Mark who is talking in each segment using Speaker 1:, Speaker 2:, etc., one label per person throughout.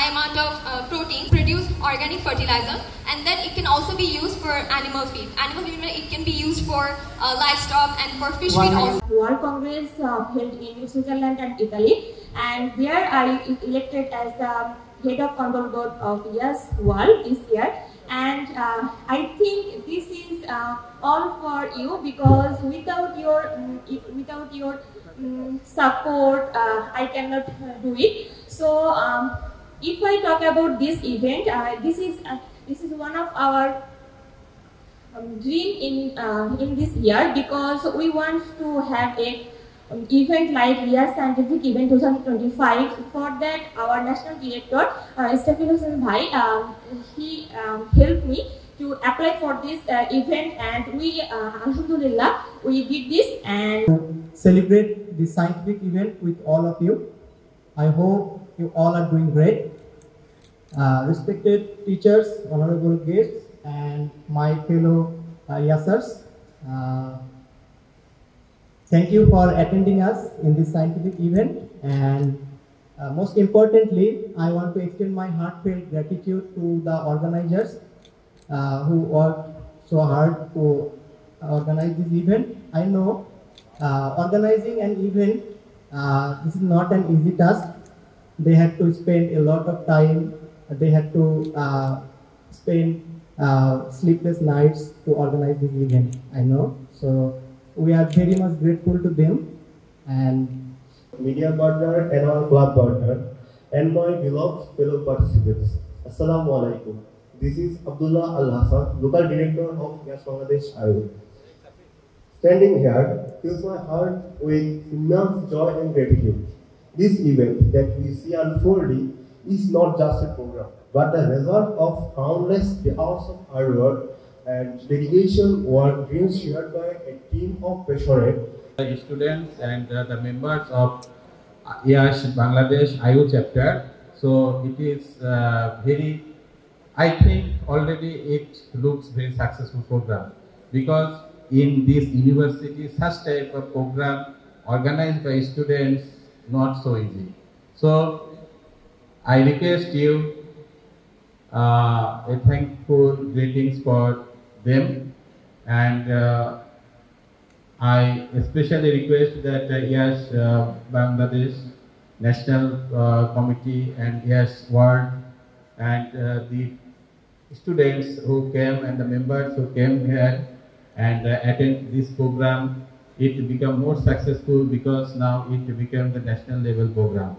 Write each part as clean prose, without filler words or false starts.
Speaker 1: high amount of protein, produce organic fertilizer, and then it can also be used for animal feed. Animal feed, it can be used for livestock and for fish feed also.
Speaker 2: World Congress held in Switzerland and Italy, and there I elected as the head of control board of YES World this year. And I think this is all for you, because without your support, I cannot do it. So if I talk about this event, this is one of our dream in this year, because we want to have a event like YES Scientific Event 2025. For that, our national director, Stephen Bhai, he helped me to apply for this event, and we, Alhamdulillah, we did this and
Speaker 3: celebrate this scientific event with all of you. I hope you all are doing great. Respected teachers, honorable guests, and my fellow YESers, thank you for attending us in this scientific event, and most importantly, I want to extend my heartfelt gratitude to the organizers who worked so hard to organize this event. I know organizing an event, this is not an easy task. They had to spend a lot of time, they had to spend sleepless nights to organize this event, I know. So we are very much grateful to them. And
Speaker 4: media partner and our club partner and my beloved fellow participants, Assalamu alaikum. This is Abdullah Al Hassan, local director of YES Bangladesh IO. Standing here fills my heart with immense joy and gratitude. This event that we see unfolding is not just a program, but the result of countless hours of hard work and dedication were dreams shared by a team of passionate
Speaker 5: students and the members of YES Bangladesh IO chapter. So it is I think already it looks very successful program, because in this university such type of program organized by students not so easy. So I request you a thankful greetings for them, and I especially request that YES Bangladesh National Committee and YES World and the students who came and the members who came here and attend this program, it become more successful, because now it became the national level program.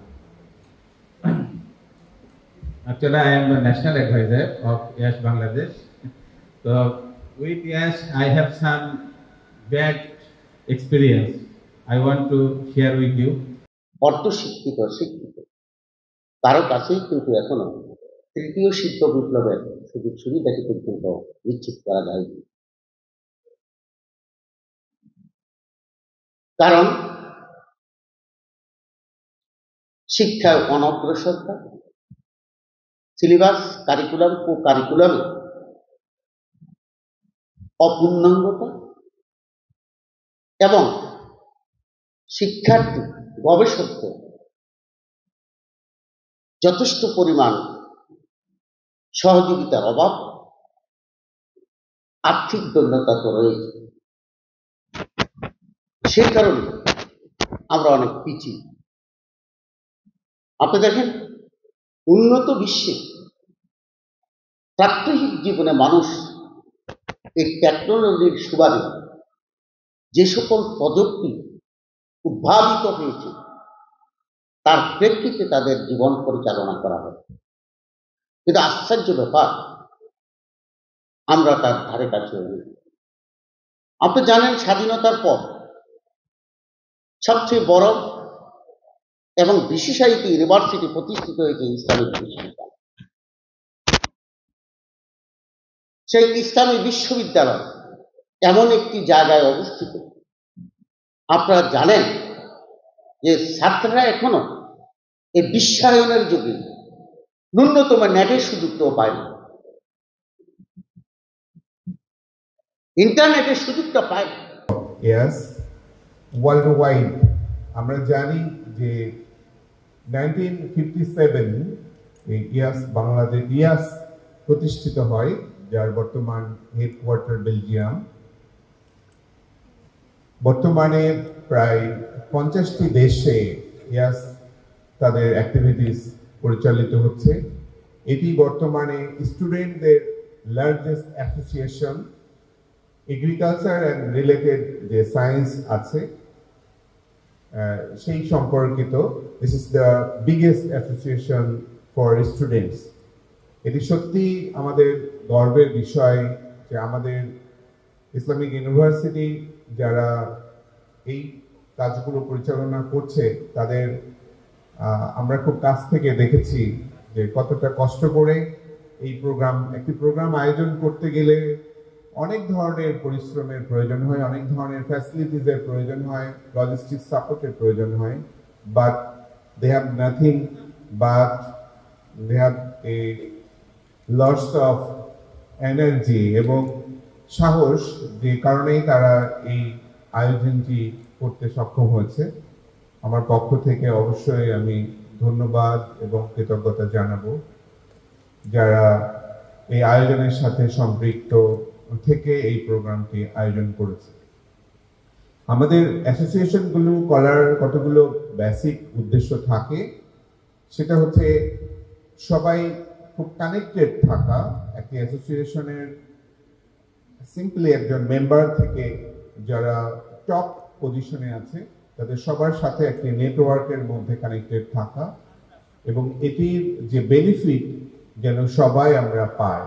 Speaker 5: Actually, I am the national advisor of YES Bangladesh. So with YES, I have some bad experience. I want to share with you.
Speaker 6: অর্ধশিক্ষিত শিক্ষিত কারো কাছেই কিন্তু এখনো তৃতীয় শিল্প বিপ্লবের সুযোগ সুবিধাটি পর্যন্ত নিশ্চিত করা যায়নি। কারণ শিক্ষায় অনগ্রসরতা, সিলেবাস কারিকুলাম ও কারিকুলামে অপূর্ণাঙ্গতা এবং শিক্ষার্থী গবেষকদের যথেষ্ট পরিমাণ সহযোগিতার অভাব, আর্থিক দৈন্যতা তো রয়েছে। সেই কারণে আমরা অনেক পিছিয়ে। আপনি দেখেন, উন্নত বিশ্বে প্রাত্যহিক জীবনে মানুষ এই টেকনোলজির সুবাদে যে সকল প্রযুক্তি উদ্ভাবিত হয়েছে তার প্রেক্ষিতে তাদের জীবন পরিচালনা করা হয়। কিন্তু আশ্চর্য ব্যাপার, আমরা তার ধারে কাছে নেই। আপনি জানেন, স্বাধীনতার পর সবচেয়ে বড় এবং বিশেষায়িত ইউনিভার্সিটি প্রতিষ্ঠিত হয়েছে ইসলামিক বিশ্ববিদ্যালয়। সেই ইসলামী বিশ্ববিদ্যালয় এমন একটি জায়গায় অবস্থিত, আপনারা জানেন যে ছাত্ররা এখনো এই বিশ্বায়নের যুগে ন্যূনতম নেটের সুযোগটাও পায়নি, ইন্টারনেটের সুযোগটা পায়।
Speaker 7: YES worldwide আমরা জানি যে 1957 এই ইয়াস বাংলাদেশ ইয়াস প্রতিষ্ঠিত হয়, যার বর্তমান হেডকোয়ার্টার বেলজিয়াম। বর্তমানে প্রায় 50টি দেশে ইয়াস তাদের অ্যাক্টিভিটিস পরিচালিত হচ্ছে। এটি বর্তমানে স্টুডেন্টদের largest association. Agriculture and related যে সায়েন্স আছে সেই সম্পর্কিত, this is the biggest association for students. এটি সত্যি আমাদের গর্বের বিষয় যে আমাদের ইসলামিক ইউনিভার্সিটি যারা এই কাজগুলো পরিচালনা করছে তাদের আমরা খুব কাছ থেকে দেখেছি যে কতটা কষ্ট করে একটি প্রোগ্রাম আয়োজন করতে গেলে অনেক ধরনের পরিশ্রমের প্রয়োজন হয়, অনেক ধরনের ফ্যাসিলিটিসের প্রয়োজন হয়, লজিস্টিক সাপোর্টের প্রয়োজন হয়, but they have nothing but they have a lots of energy এবং সাহস, যে কারণেই তারা এই আয়োজনটি করতে সক্ষম হয়েছে। আমার পক্ষ থেকে অবশ্যই আমি ধন্যবাদ এবং কৃতজ্ঞতা জানাবো যারা এই আয়োজনের সাথে সম্পৃক্ত থেকে এই প্রোগ্রামটি আয়োজন করেছে। আমাদের অ্যাসোসিয়েশনগুলো করার কতগুলো বেসিক উদ্দেশ্য থাকে, সেটা হচ্ছে সবাই খুব কানেক্টেড থাকা। একটি অ্যাসোসিয়েশনের সিম্পলি একজন মেম্বার থেকে যারা টপ পজিশনে আছে তাদের সবার সাথে একটি নেটওয়ার্কের মধ্যে কানেক্টেড থাকা এবং এটির যে বেনিফিট যেন সবাই আমরা পাই।